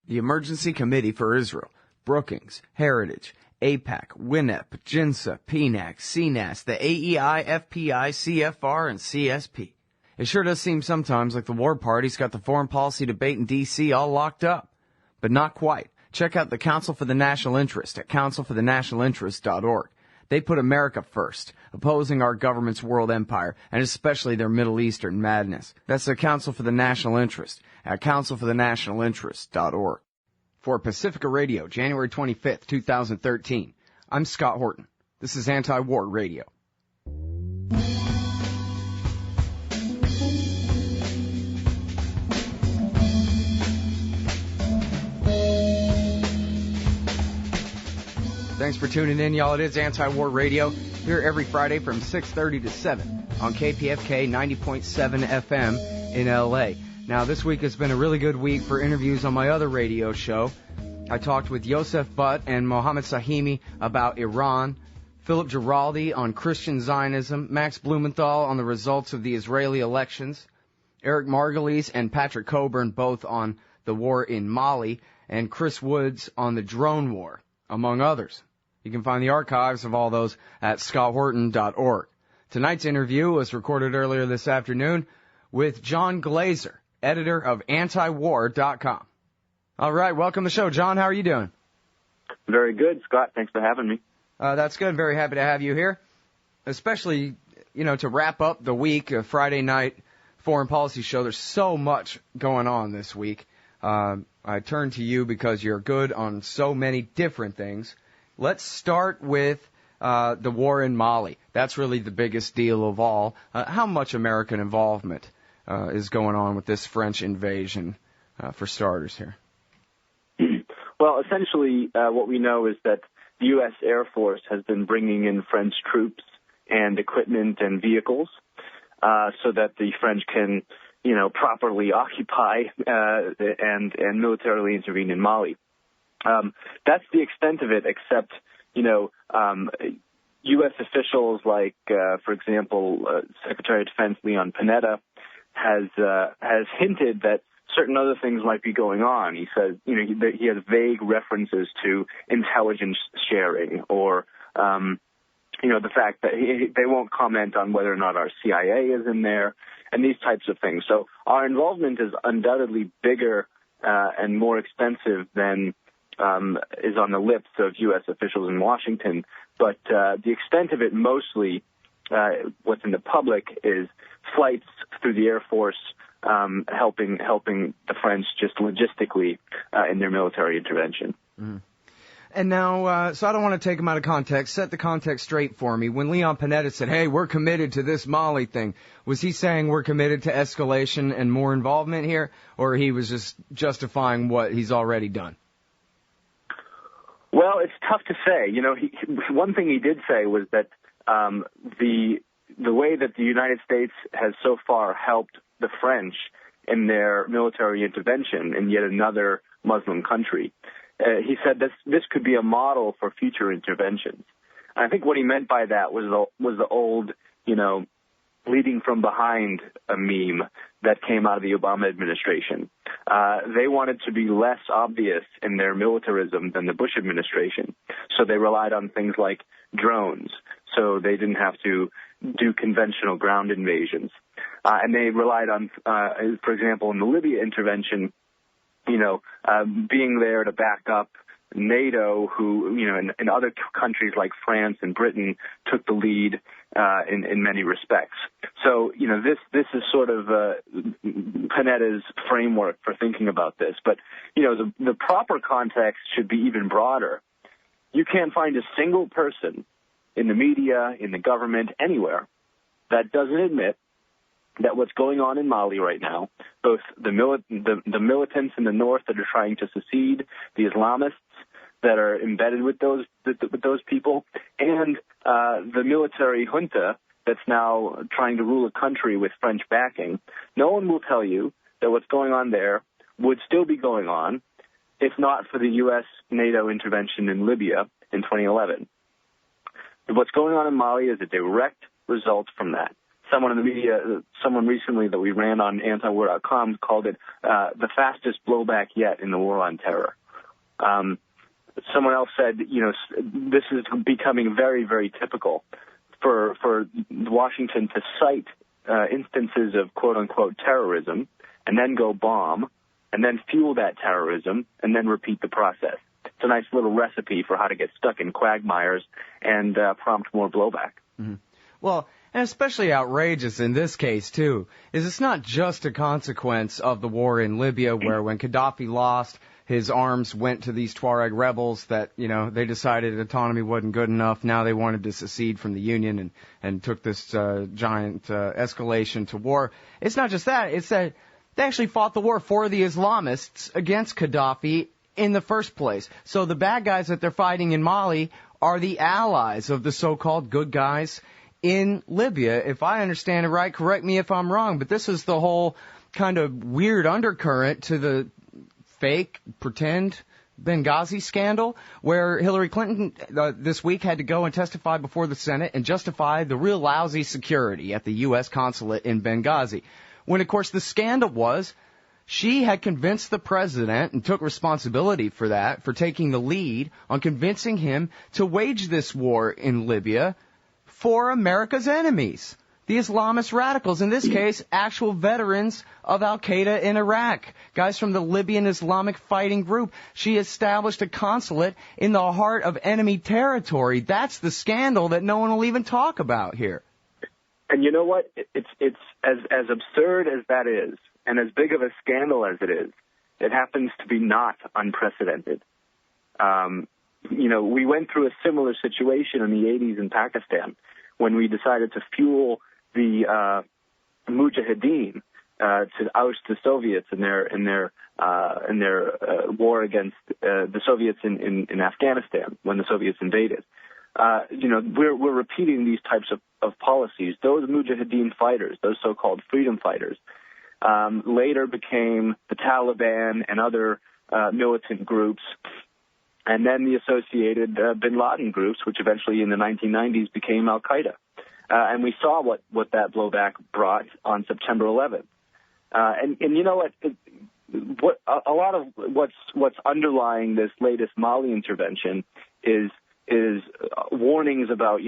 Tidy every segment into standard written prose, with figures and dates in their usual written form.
The Emergency Committee for Israel, Brookings, Heritage, AIPAC, WINEP, JINSA, PNAC, CNAS, the AEI, FPI, CFR, and CSP. It sure does seem sometimes like the war party's got the foreign policy debate in D.C. all locked up. But not quite. Check out the Council for the National Interest at councilforthenationalinterest.org. They put America first, opposing our government's world empire, and especially their Middle Eastern madness. That's the Council for the National Interest at councilforthenationalinterest.org. For Pacifica Radio, January 25th, 2013, I'm Scott Horton. This is Anti-War Radio. Thanks for tuning in, y'all. It is Anti-War Radio, here every Friday from 6:30 to 7 on KPFK 90.7 FM in L.A. Now, this week has been a really good week for interviews on my other radio show. I talked with Yosef Butt and Mohammed Sahimi about Iran, Philip Giraldi on Christian Zionism, Max Blumenthal on the results of the Israeli elections, Eric Margulies and Patrick Coburn both on the war in Mali, and Chris Woods on the drone war, among others. You can find the archives of all those at scotthorton.org. Tonight's interview was recorded earlier this afternoon with John Glaser, editor of antiwar.com. All right, welcome to the show. John, how are you doing? Very good, Scott. Thanks for having me. That's good. Very happy to have you here, especially, to wrap up the week, a Friday night foreign policy show. There's so much going on this week. I turn to you because you're good on so many different things. Let's start with the war in Mali. That's really the biggest deal of all. How much American involvement is going on with this French invasion, for starters here? Well, essentially, what we know is that the U.S. Air Force has been bringing in French troops and equipment and vehicles so that the French can, properly occupy and militarily intervene in Mali. That's the extent of it, except, U.S. officials like, for example, Secretary of Defense Leon Panetta has hinted that certain other things might be going on. He says, he has vague references to intelligence sharing or, the fact that they won't comment on whether or not our CIA is in there and these types of things. So our involvement is undoubtedly bigger and more extensive than is on the lips of U.S. officials in Washington. But the extent of it mostly, what's in the public, is flights through the Air Force helping the French just logistically in their military intervention. Mm. And now, so I don't want to take him out of context. Set the context straight for me. When Leon Panetta said, hey, we're committed to this Mali thing, was he saying we're committed to escalation and more involvement here, or he was just justifying what he's already done? Well, it's tough to say. One thing he did say was that the way that the United States has so far helped the French in their military intervention in yet another Muslim country, he said this could be a model for future interventions. And I think what he meant by that was the old, leading from behind a meme that came out of the Obama administration. They wanted to be less obvious in their militarism than the Bush administration. So they relied on things like drones. So they didn't have to do conventional ground invasions. And they relied on, for example, in the Libya intervention, being there to back up NATO, who, in other countries like France and Britain took the lead in many respects. So, this is sort of Panetta's framework for thinking about this. But, the proper context should be even broader. You can't find a single person in the media, in the government, anywhere that doesn't admit that what's going on in Mali right now, both the militants in the north that are trying to secede, the Islamists that are embedded with those people, and the military junta that's now trying to rule a country with French backing, no one will tell you that what's going on there would still be going on if not for the U.S. NATO intervention in Libya in 2011. What's going on in Mali is a direct result from that. someone in the media, someone recently that we ran on antiwar.com called it the fastest blowback yet in the war on terror. Someone else said, this is becoming very, very typical for Washington to cite instances of quote-unquote terrorism and then go bomb and then fuel that terrorism and then repeat the process. It's a nice little recipe for how to get stuck in quagmires and prompt more blowback. Mm-hmm. Well, and especially outrageous in this case, too, is it's not just a consequence of the war in Libya where when Gaddafi lost, his arms went to these Tuareg rebels that, they decided autonomy wasn't good enough. Now they wanted to secede from the Union and took this giant escalation to war. It's not just that. It's that they actually fought the war for the Islamists against Gaddafi in the first place. So the bad guys that they're fighting in Mali are the allies of the so-called good guys in Libya. If I understand it right, correct me if I'm wrong, but this is the whole kind of weird undercurrent to the fake, pretend Benghazi scandal, where Hillary Clinton this week had to go and testify before the Senate and justify the real lousy security at the U.S. consulate in Benghazi. When, of course, the scandal was she had convinced the president and took responsibility for that, for taking the lead on convincing him to wage this war in Libya for America's enemies, the Islamist radicals, in this case, actual veterans of al-Qaeda in Iraq, guys from the Libyan Islamic Fighting Group. She established a consulate in the heart of enemy territory. That's the scandal that no one will even talk about here. And you know what? It's as absurd as that is, and as big of a scandal as it is, it happens to be not unprecedented. We went through a similar situation in the 80s in Pakistan when we decided to fuel the Mujahideen to oust the Soviets in their war against the Soviets in Afghanistan when the Soviets invaded. We're repeating these types of policies. Those Mujahideen fighters, those so-called freedom fighters, later became the Taliban and other militant groups, and then the associated bin Laden groups, which eventually in the 1990s became al-Qaeda. And we saw what that blowback brought on September 11th. And you know what? A lot of what's underlying this latest Mali intervention is warnings about,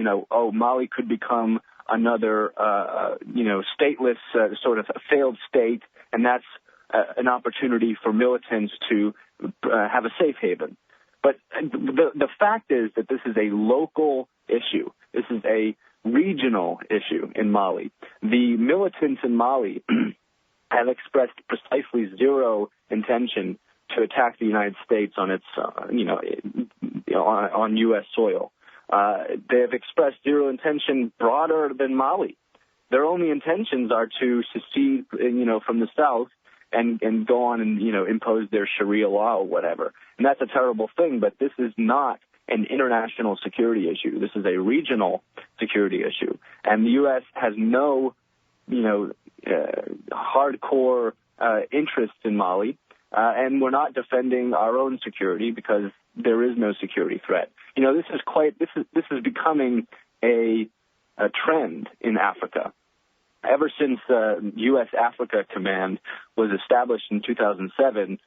Mali could become another, stateless sort of failed state, and that's an opportunity for militants to have a safe haven. But the fact is that this is a local issue. This is a regional issue in Mali. The militants in Mali have expressed precisely zero intention to attack the United States on its, on U.S. soil. They have expressed zero intention broader than Mali. Their only intentions are to secede, from the south and go on and, impose their Sharia law or whatever. And that's a terrible thing, but this is not an international security issue. This is a regional security issue. And the U.S. has no, hardcore interest in Mali, and we're not defending our own security because there is no security threat. This is becoming a trend in Africa. Ever since U.S. Africa Command was established in 2007,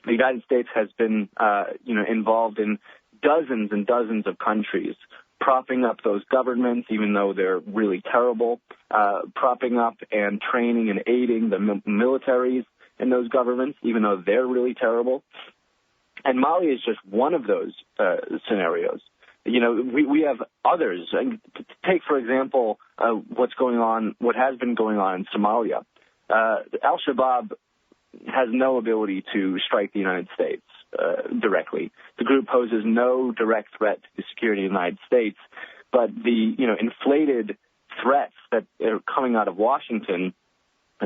the United States has been, involved in dozens and dozens of countries, propping up those governments, even though they're really terrible, propping up and training and aiding the militaries in those governments, even though they're really terrible. And Mali is just one of those scenarios. We have others. And take, for example, what has been going on in Somalia. Al-Shabaab has no ability to strike the United States directly. The group poses no direct threat to the security of the United States, but the inflated threats that are coming out of Washington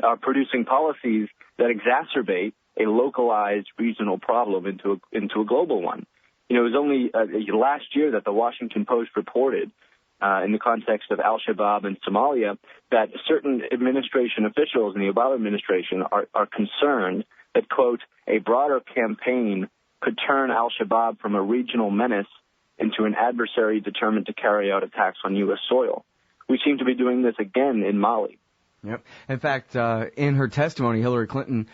are producing policies that exacerbate a localized regional problem into a global one. It was only last year that the Washington Post reported, in the context of al-Shabaab in Somalia, that certain administration officials in the Obama administration are concerned that, quote, a broader campaign could turn al-Shabaab from a regional menace into an adversary determined to carry out attacks on U.S. soil. we seem to be doing this again in Mali. Yep. In fact, in her testimony, Hillary Clinton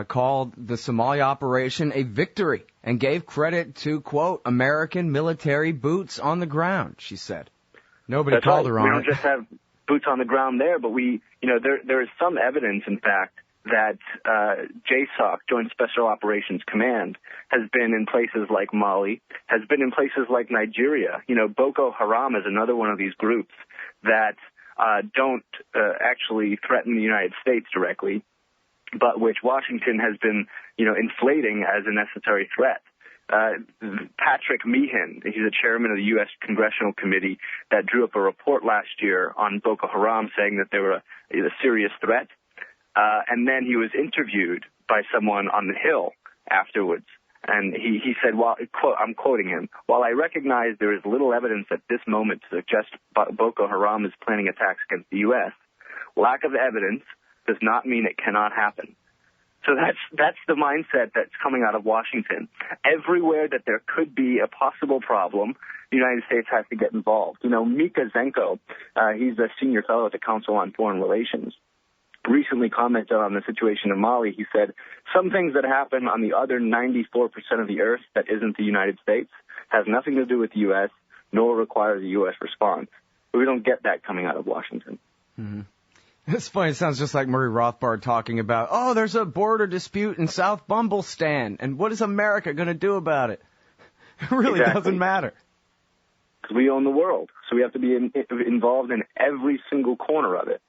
called the Somalia operation a victory and gave credit to, quote, American military boots on the ground, she said. Nobody That's called right. her on it. We don't just have boots on the ground there, but there is some evidence, in fact, that JSOC, Joint Special Operations Command, has been in places like Mali, has been in places like Nigeria. Boko Haram is another one of these groups that don't actually threaten the United States directly, but which Washington has been, inflating as a necessary threat. Patrick Meehan, he's the chairman of the U.S. Congressional Committee that drew up a report last year on Boko Haram saying that they were a serious threat. And then he was interviewed by someone on the Hill afterwards. And he said, I'm quoting him, while I recognize there is little evidence at this moment to suggest Boko Haram is planning attacks against the U.S., lack of evidence does not mean it cannot happen. So that's the mindset that's coming out of Washington. Everywhere that there could be a possible problem, the United States has to get involved. Mika Zenko, he's a senior fellow at the Council on Foreign Relations, recently commented on the situation in Mali. He said, some things that happen on the other 94% of the earth that isn't the United States has nothing to do with the U.S., nor requires a U.S. response. But we don't get that coming out of Washington. Mm-hmm. It's funny. It sounds just like Murray Rothbard talking about, there's a border dispute in South Bumblestan, and what is America going to do about it? It really doesn't matter. Because we own the world, so we have to be involved in every single corner of it.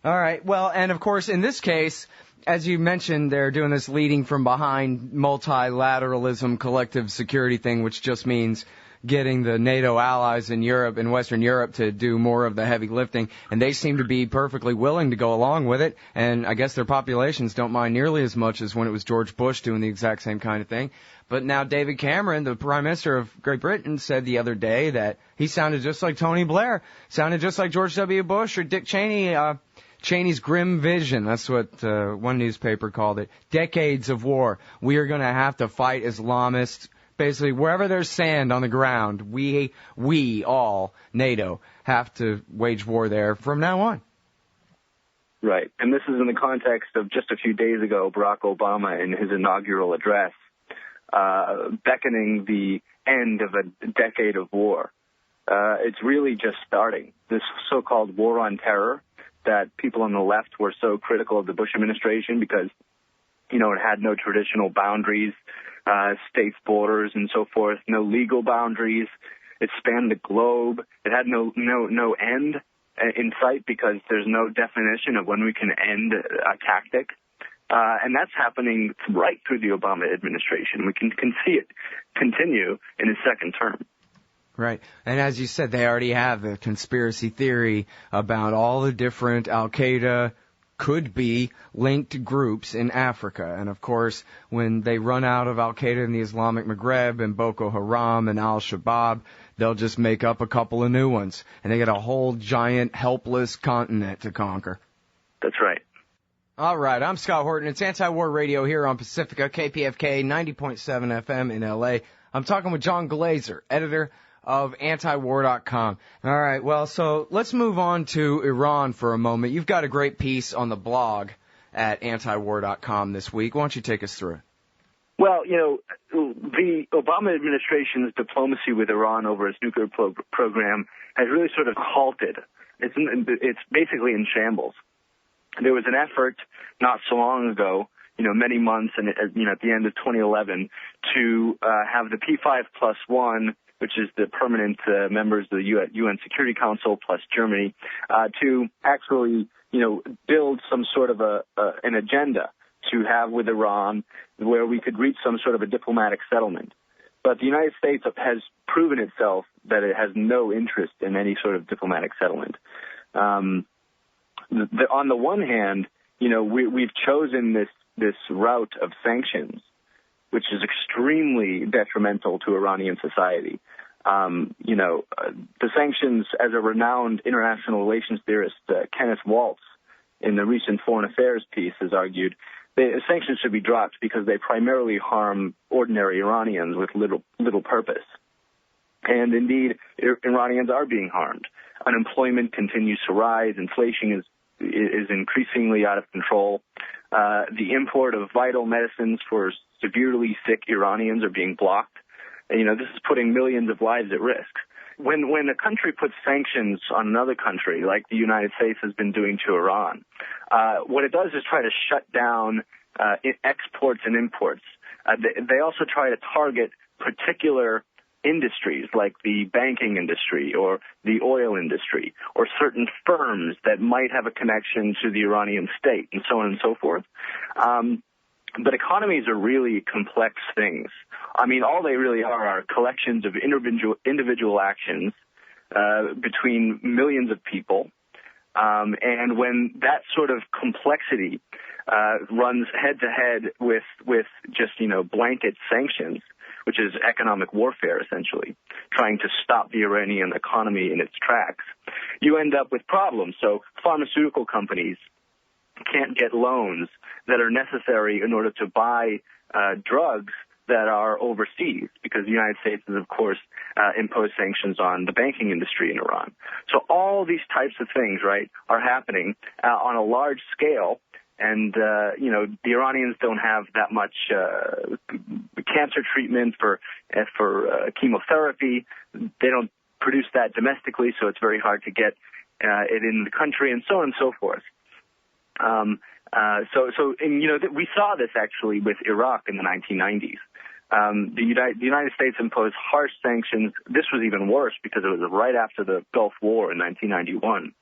All right. Well, and of course, in this case, as you mentioned, they're doing this leading from behind multilateralism, collective security thing, which just means getting the NATO allies in Europe and Western Europe to do more of the heavy lifting, and they seem to be perfectly willing to go along with it, and I guess their populations don't mind nearly as much as when it was George Bush doing the exact same kind of thing. But now David Cameron, the Prime Minister of Great Britain, said the other day that he sounded just like Tony Blair, sounded just like George W. Bush or Dick Cheney, Cheney's grim vision. That's what one newspaper called it. Decades of war. We are going to have to fight Islamists. Basically, wherever there's sand on the ground, we all, NATO, have to wage war there from now on. Right. And this is in the context of just a few days ago, Barack Obama, in his inaugural address, beckoning the end of a decade of war. It's really just starting. This so-called war on terror that people on the left were so critical of the Bush administration because, it had no traditional boundaries, states' borders and so forth, no legal boundaries. It spanned the globe. It had no end in sight because there's no definition of when we can end a tactic. And that's happening right through the Obama administration. We can see it continue in his second term. Right. And as you said, they already have a conspiracy theory about all the different Al-Qaeda could be linked groups in Africa. And of course, when they run out of Al-Qaeda in the Islamic Maghreb and Boko Haram and Al-Shabaab, they'll just make up a couple of new ones. And they get a whole giant helpless continent to conquer. That's right. All right. I'm Scott Horton. It's Anti-War Radio here on Pacifica, KPFK 90.7 FM in L.A. I'm talking with John Glaser, editor of antiwar.com. All right, well, so let's move on to Iran for a moment. You've got a great piece on the blog at antiwar.com this week. Why don't you take us through it? Well, the Obama administration's diplomacy with Iran over its nuclear program has really sort of halted. It's basically in shambles. There was an effort not so long ago, many months, and at the end of 2011, to have the P5+1, which is the permanent members of the UN Security Council plus Germany, to actually, build some sort of an agenda to have with Iran where we could reach some sort of a diplomatic settlement. But the United States has proven itself that it has no interest in any sort of diplomatic settlement. On the one hand, we've chosen this route of sanctions, which is extremely detrimental to Iranian society. The sanctions, as a renowned international relations theorist, Kenneth Waltz, in the recent Foreign Affairs piece, has argued, the sanctions should be dropped because they primarily harm ordinary Iranians with little purpose. And indeed, Iranians are being harmed. Unemployment continues to rise. Inflation is increasingly out of control. The import of vital medicines for severely sick Iranians are being blocked. And, this is putting millions of lives at risk. When a country puts sanctions on another country, like the United States has been doing to Iran, what it does is try to shut down exports and imports. They also try to target particular industries like the banking industry or the oil industry or certain firms that might have a connection to the Iranian state and so on and so forth. But economies are really complex things. I mean, all they really are collections of individual actions between millions of people. And when that sort of complexity runs head-to-head with just, blanket sanctions, which is economic warfare, essentially, trying to stop the Iranian economy in its tracks, you end up with problems. So pharmaceutical companies can't get loans that are necessary in order to buy drugs that are overseas, because the United States has, of course, imposed sanctions on the banking industry in Iran. So all these types of things, right, are happening on a large scale. And, the Iranians don't have that much cancer treatment for chemotherapy. They don't produce that domestically, so it's very hard to get it in the country, and so on and so forth. We saw this actually with Iraq in the 1990s. The United States imposed harsh sanctions. This was even worse because it was right after the Gulf War in 1991.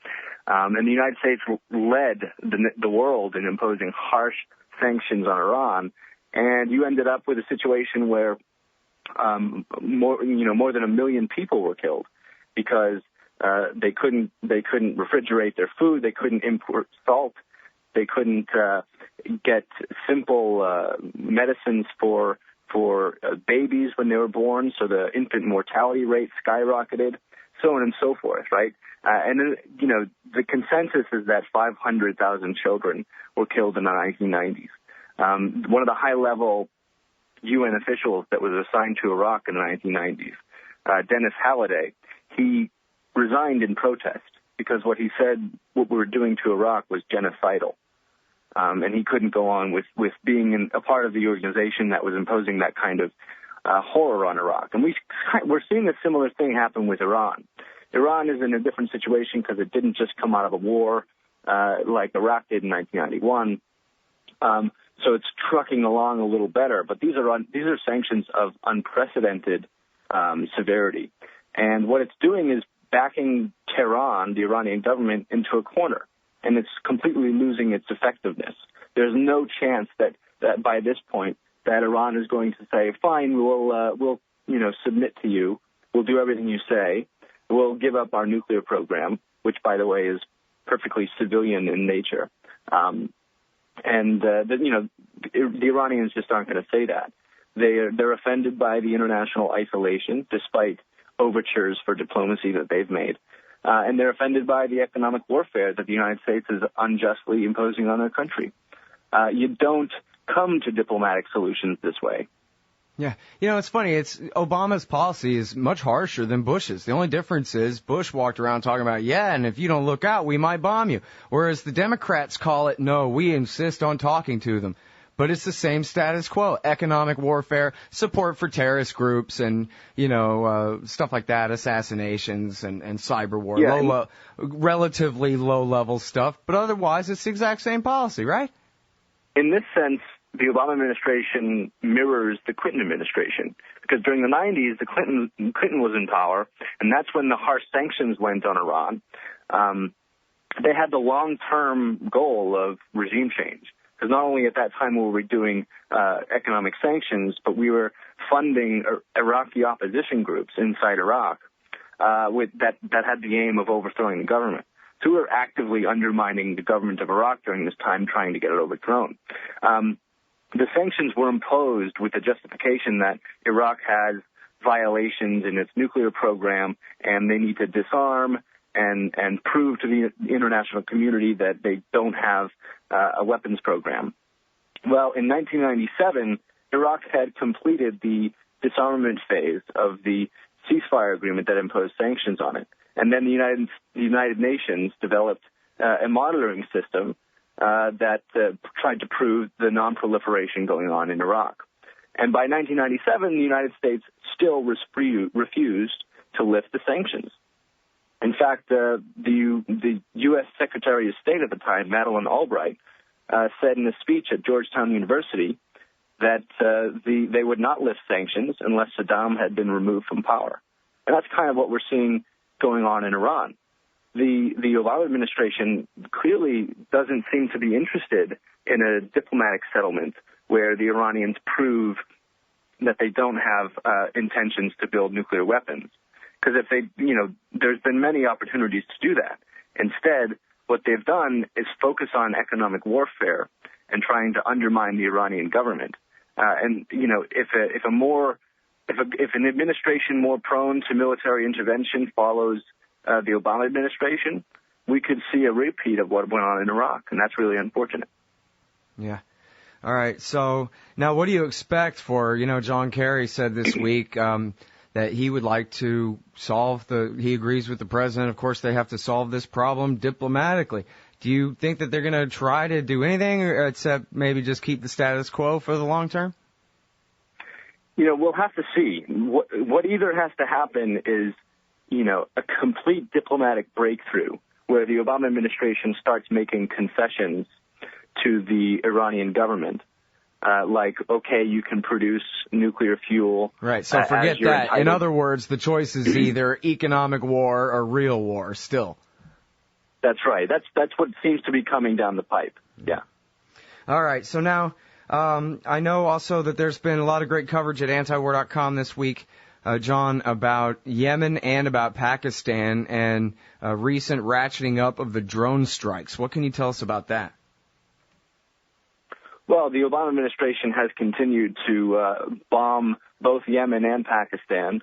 And the United States led the world in imposing harsh sanctions on Iran. And you ended up with a situation where more than 1 million people were killed because they couldn't refrigerate their food, they couldn't import salt, they couldn't get simple medicines for babies when they were born, so the infant mortality rate skyrocketed, so on and so forth, right? And then, the consensus is that 500,000 children were killed in the 1990s. One of the high-level UN officials that was assigned to Iraq in the 1990s, Dennis Halliday, he resigned in protest because what he said what we were doing to Iraq was genocidal. And he couldn't go on with being a part of the organization that was imposing that kind of horror on Iraq. And we're seeing a similar thing happen with Iran. Iran is in a different situation because it didn't just come out of a war like Iraq did in 1991. So it's trucking along a little better. But these are sanctions of unprecedented severity. And what it's doing is backing Tehran, the Iranian government, into a corner. And it's completely losing its effectiveness. There's no chance that by this point that Iran is going to say, fine, we'll submit to you. We'll do everything you say. We'll give up our nuclear program, which, by the way, is perfectly civilian in nature. The Iranians just aren't going to say that. They're offended by the international isolation, despite overtures for diplomacy that they've made. And they're offended by the economic warfare that the United States is unjustly imposing on their country. You don't come to diplomatic solutions this way. Yeah. It's funny. Obama's policy is much harsher than Bush's. The only difference is Bush walked around talking about, and if you don't look out, we might bomb you. Whereas the Democrats call it, no, we insist on talking to them. But it's the same status quo, economic warfare, support for terrorist groups and, stuff like that, assassinations and cyber war, relatively low-level stuff. But otherwise, it's the exact same policy, right? In this sense, the Obama administration mirrors the Clinton administration. Because during the 90s, Clinton was in power, and that's when the harsh sanctions went on Iran. They had the long-term goal of regime change. Because not only at that time were we doing economic sanctions, but we were funding Iraqi opposition groups inside Iraq that had the aim of overthrowing the government. So we were actively undermining the government of Iraq during this time, trying to get it overthrown. The sanctions were imposed with the justification that Iraq has violations in its nuclear program, and they need to disarm and prove to the international community that they don't have a weapons program. Well, in 1997, Iraq had completed the disarmament phase of the ceasefire agreement that imposed sanctions on it. And then the United Nations developed a monitoring system that tried to prove the non-proliferation going on in Iraq. And by 1997, the United States still refused to lift the sanctions. In fact, the U.S. Secretary of State at the time, Madeleine Albright, said in a speech at Georgetown University that they would not lift sanctions unless Saddam had been removed from power. And that's kind of what we're seeing going on in Iran. The Obama administration clearly doesn't seem to be interested in a diplomatic settlement where the Iranians prove that they don't have intentions to build nuclear weapons. Because if they, there's been many opportunities to do that. Instead, what they've done is focus on economic warfare and trying to undermine the Iranian government. If an administration more prone to military intervention follows the Obama administration, we could see a repeat of what went on in Iraq, and that's really unfortunate. Yeah. All right. So now what do you expect for, John Kerry said this week that he would like to he agrees with the president. Of course, they have to solve this problem diplomatically. Do you think that they're going to try to do anything except maybe just keep the status quo for the long term? We'll have to see. What either has to happen is, a complete diplomatic breakthrough where the Obama administration starts making concessions to the Iranian government. Okay, you can produce nuclear fuel. Right, so forget that. Entitled. In other words, the choice is either economic war or real war still. That's right. That's what seems to be coming down the pipe. Yeah. All right, so now I know also that there's been a lot of great coverage at antiwar.com this week, John, about Yemen and about Pakistan and recent ratcheting up of the drone strikes. What can you tell us about that? Well, the Obama administration has continued to bomb both Yemen and Pakistan.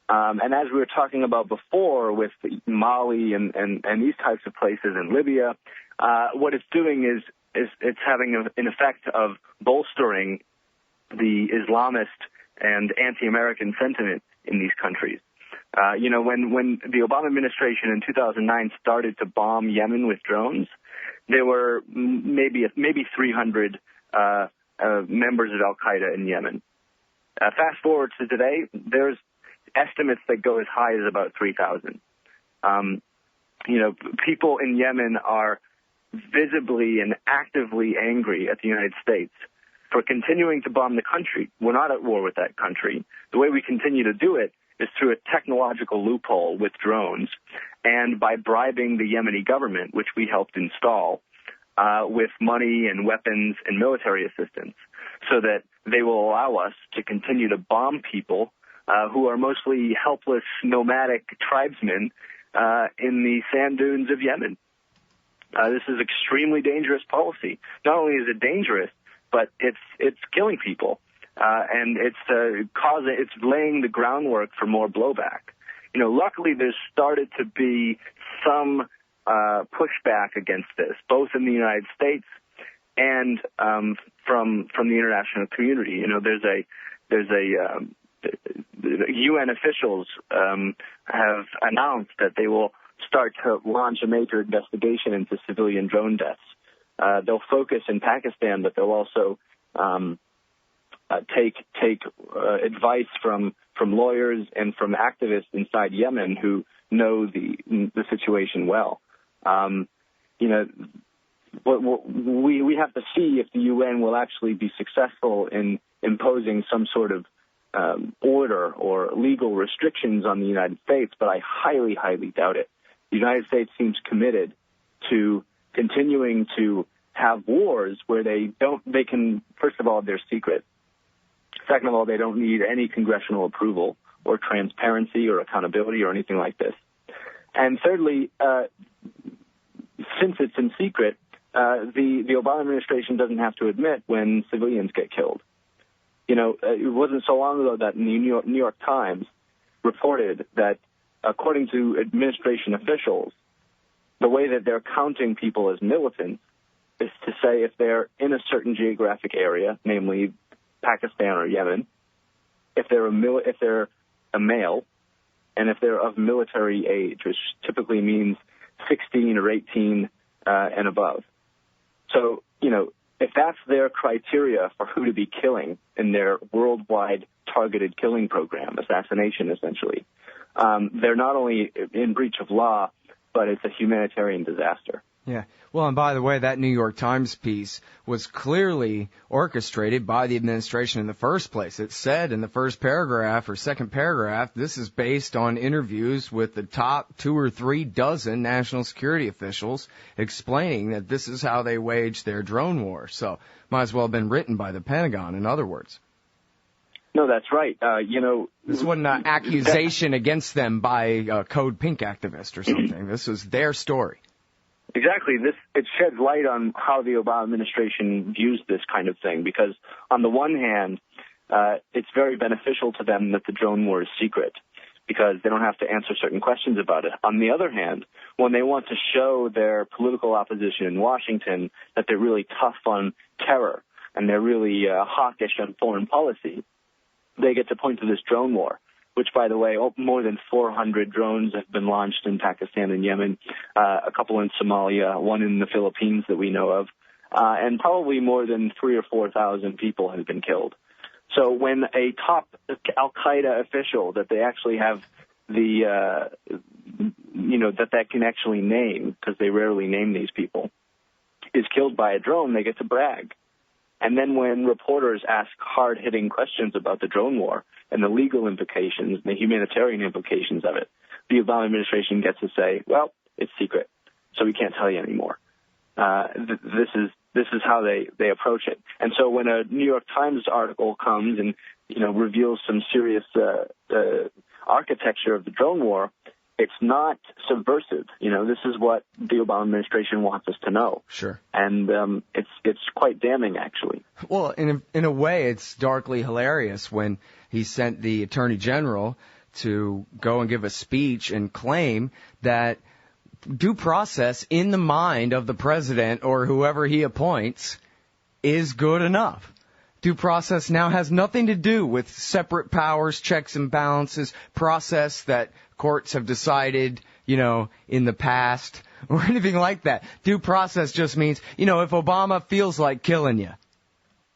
And as we were talking about before with Mali and these types of places in Libya, what it's doing is it's having an effect of bolstering the Islamist and anti-American sentiment in these countries. When the Obama administration in 2009 started to bomb Yemen with drones, there were maybe 300 members of Al-Qaeda in Yemen. Fast forward to today, there's estimates that go as high as about 3,000. People in Yemen are visibly and actively angry at the United States for continuing to bomb the country. We're not at war with that country. The way we continue to do it is through a technological loophole with drones and by bribing the Yemeni government, which we helped install, with money and weapons and military assistance so that they will allow us to continue to bomb people who are mostly helpless nomadic tribesmen in the sand dunes of Yemen. This is extremely dangerous policy. Not only is it dangerous, but it's killing people, and it's laying the groundwork for more blowback. Luckily there's started to be some pushback against this, both in the United States and from the international community. The UN officials have announced that they will start to launch a major investigation into civilian drone deaths. They'll focus in Pakistan, but they'll also take advice from lawyers and from activists inside Yemen who know the situation well. We have to see if the UN will actually be successful in imposing some sort of order or legal restrictions on the United States, but I highly, highly doubt it. The United States seems committed to continuing to have wars where first of all, they're secret. Second of all, they don't need any congressional approval or transparency or accountability or anything like this. And thirdly, since it's in secret, the Obama administration doesn't have to admit when civilians get killed. It wasn't so long ago that the New York Times reported that, according to administration officials, the way that they're counting people as militants is to say if they're in a certain geographic area, namely Pakistan or Yemen, if they're a male, and if they're of military age, which typically means 16 or 18 and above. So, if that's their criteria for who to be killing in their worldwide targeted killing program, assassination essentially, they're not only in breach of law, but it's a humanitarian disaster. Yeah. Well, and by the way, that New York Times piece was clearly orchestrated by the administration in the first place. It said in the first paragraph or second paragraph, this is based on interviews with the top 2 or 3 dozen national security officials explaining that this is how they wage their drone war. So might as well have been written by the Pentagon, in other words. No, that's right. This wasn't an accusation against them by a Code Pink activist or something. This was their story. Exactly. It sheds light on how the Obama administration views this kind of thing, because on the one hand, it's very beneficial to them that the drone war is secret, because they don't have to answer certain questions about it. On the other hand, when they want to show their political opposition in Washington that they're really tough on terror and they're really hawkish on foreign policy, they get to point to this drone war, which, by the way, more than 400 drones have been launched in Pakistan and Yemen, a couple in Somalia, one in the Philippines that we know of, and probably more than 3,000 or 4,000 people have been killed. So when a top al-Qaeda official that they actually have that can actually name, because they rarely name these people, is killed by a drone, they get to brag. And then when reporters ask hard-hitting questions about the drone war and the legal implications, the humanitarian implications of it, the Obama administration gets to say, well, it's secret, so we can't tell you anymore. This is how they approach it. And so when a New York Times article comes and, reveals some serious architecture of the drone war, it's not subversive. This is what the Obama administration wants us to know. Sure. And it's quite damning, actually. Well, in a way, it's darkly hilarious when he sent the Attorney General to go and give a speech and claim that due process in the mind of the president or whoever he appoints is good enough. Due process now has nothing to do with separate powers, checks and balances, process that courts have decided, in the past or anything like that. Due process just means, if Obama feels like killing you.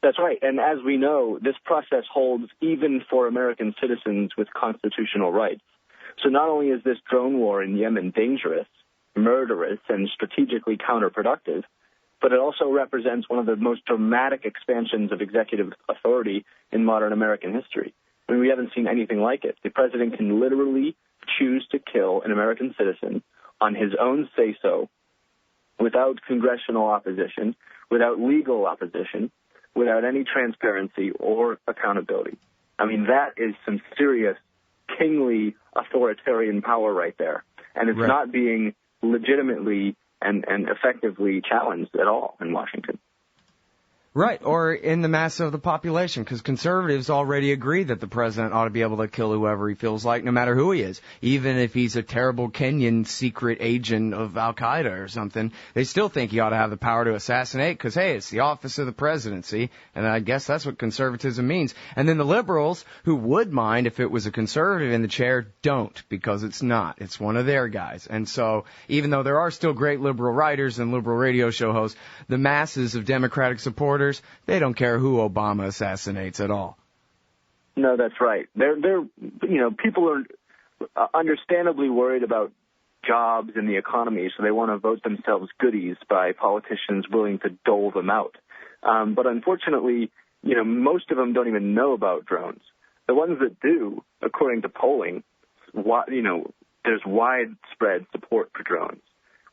That's right. And as we know, this process holds even for American citizens with constitutional rights. So not only is this drone war in Yemen dangerous, murderous, and strategically counterproductive, but it also represents one of the most dramatic expansions of executive authority in modern American history. I mean, we haven't seen anything like it. The president can literally choose to kill an American citizen on his own say-so, without congressional opposition, without legal opposition, without any transparency or accountability. I mean, that is some serious kingly authoritarian power right there. And it's not being legitimately and effectively challenged at all in Washington. Right, or in the mass of the population, because conservatives already agree that the president ought to be able to kill whoever he feels like, no matter who he is. Even if he's a terrible Kenyan secret agent of Al-Qaeda or something, they still think he ought to have the power to assassinate, because, hey, it's the office of the presidency, and I guess that's what conservatism means. And then the liberals, who would mind if it was a conservative in the chair, don't, because it's not. It's one of their guys. And so, even though there are still great liberal writers and liberal radio show hosts, the masses of Democratic supporters, they don't care who Obama assassinates at all. No, that's right. They're people are understandably worried about jobs and the economy, so they want to vote themselves goodies by politicians willing to dole them out. But unfortunately, most of them don't even know about drones. The ones that do, according to polling, there's widespread support for drones.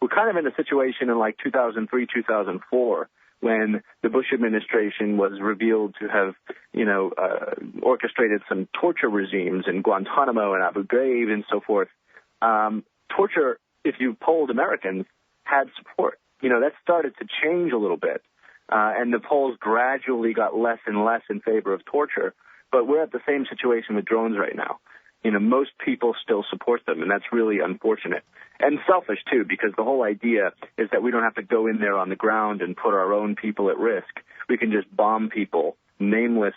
We're kind of in a situation in like 2003, 2004, when the Bush administration was revealed to have, orchestrated some torture regimes in Guantanamo and Abu Ghraib and so forth. Torture, if you polled Americans, had support. That started to change a little bit, and the polls gradually got less and less in favor of torture. But we're at the same situation with drones right now. Most people still support them, and that's really unfortunate. And selfish, too, because the whole idea is that we don't have to go in there on the ground and put our own people at risk. We can just bomb people, nameless,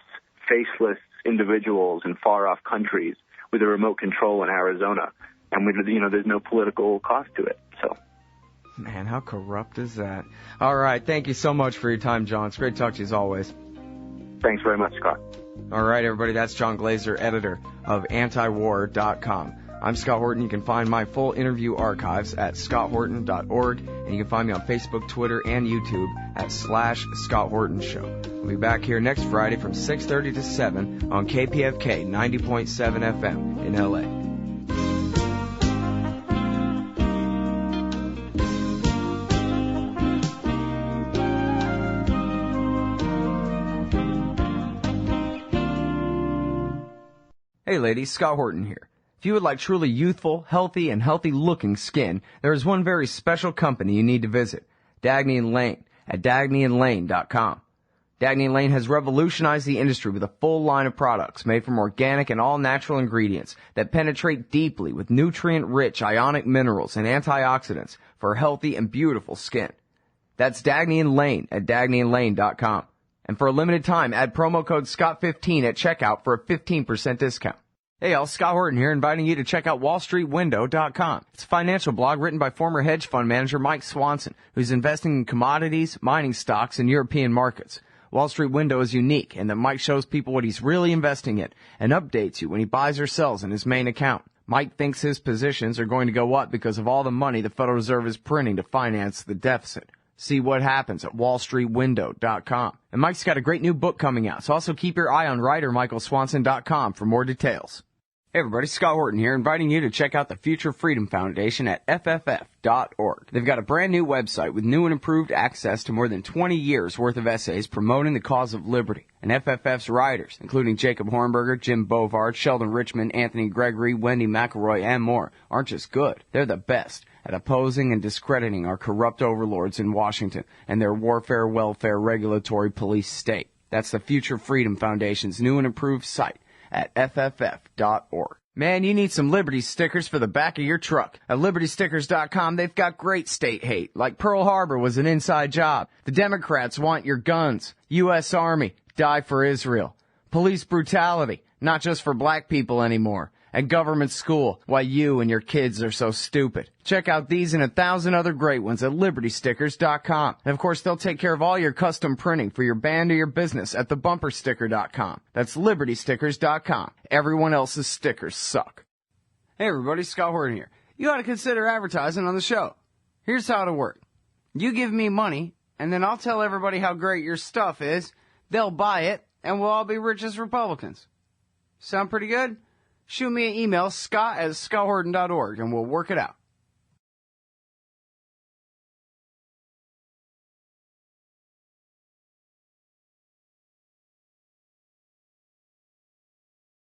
faceless individuals in far-off countries, with a remote control in Arizona, and there's no political cost to it. So. Man, how corrupt is that? All right, thank you so much for your time, John. It's great to talk to you as always. Thanks very much, Scott. All right, everybody, that's John Glaser, editor of antiwar.com. I'm Scott Horton. You can find my full interview archives at scotthorton.org, and you can find me on Facebook, Twitter, and YouTube at /Scott Horton Show. We'll be back here next Friday from 6:30 to 7 on KPFK 90.7 FM in LA. Hey ladies, Scott Horton here. If you would like truly youthful, healthy, and healthy-looking skin, there is one very special company you need to visit, Dagny & Lane at dagnyandlane.com. Dagny & Lane has revolutionized the industry with a full line of products made from organic and all-natural ingredients that penetrate deeply with nutrient-rich ionic minerals and antioxidants for healthy and beautiful skin. That's Dagny & Lane at dagnyandlane.com. And for a limited time, add promo code SCOTT15 at checkout for a 15% discount. Hey y'all, Scott Horton here, inviting you to check out wallstreetwindow.com. It's a financial blog written by former hedge fund manager Mike Swanson, who's investing in commodities, mining stocks, and European markets. Wall Street Window is unique in that Mike shows people what he's really investing in and updates you when he buys or sells in his main account. Mike thinks his positions are going to go up because of all the money the Federal Reserve is printing to finance the deficit. See what happens at wallstreetwindow.com. And Mike's got a great new book coming out, so also keep your eye on writermichaelswanson.com for more details. Hey everybody, Scott Horton here, inviting you to check out the Future Freedom Foundation at fff.org. They've got a brand new website with new and improved access to more than 20 years worth of essays promoting the cause of liberty. And FFF's writers, including Jacob Hornberger, Jim Bovard, Sheldon Richmond, Anthony Gregory, Wendy McElroy, and more, aren't just good. They're the best at opposing and discrediting our corrupt overlords in Washington and their warfare, welfare, regulatory police state. That's the Future Freedom Foundation's new and improved site at fff.org. Man, you need some Liberty stickers for the back of your truck. At LibertyStickers.com, they've got great state hate, like Pearl Harbor was an inside job. The Democrats want your guns. U.S. Army, die for Israel. Police brutality, not just for black people anymore. And government school, why you and your kids are so stupid. Check out these and 1,000 other great ones at LibertyStickers.com. And of course, they'll take care of all your custom printing for your band or your business at TheBumperSticker.com. That's LibertyStickers.com. Everyone else's stickers suck. Hey everybody, Scott Horton here. You ought to consider advertising on the show. Here's how it'll work. You give me money, and then I'll tell everybody how great your stuff is. They'll buy it, and we'll all be rich as Republicans. Sound pretty good? Shoot me an email, scott@scotthorton.org, and we'll work it out.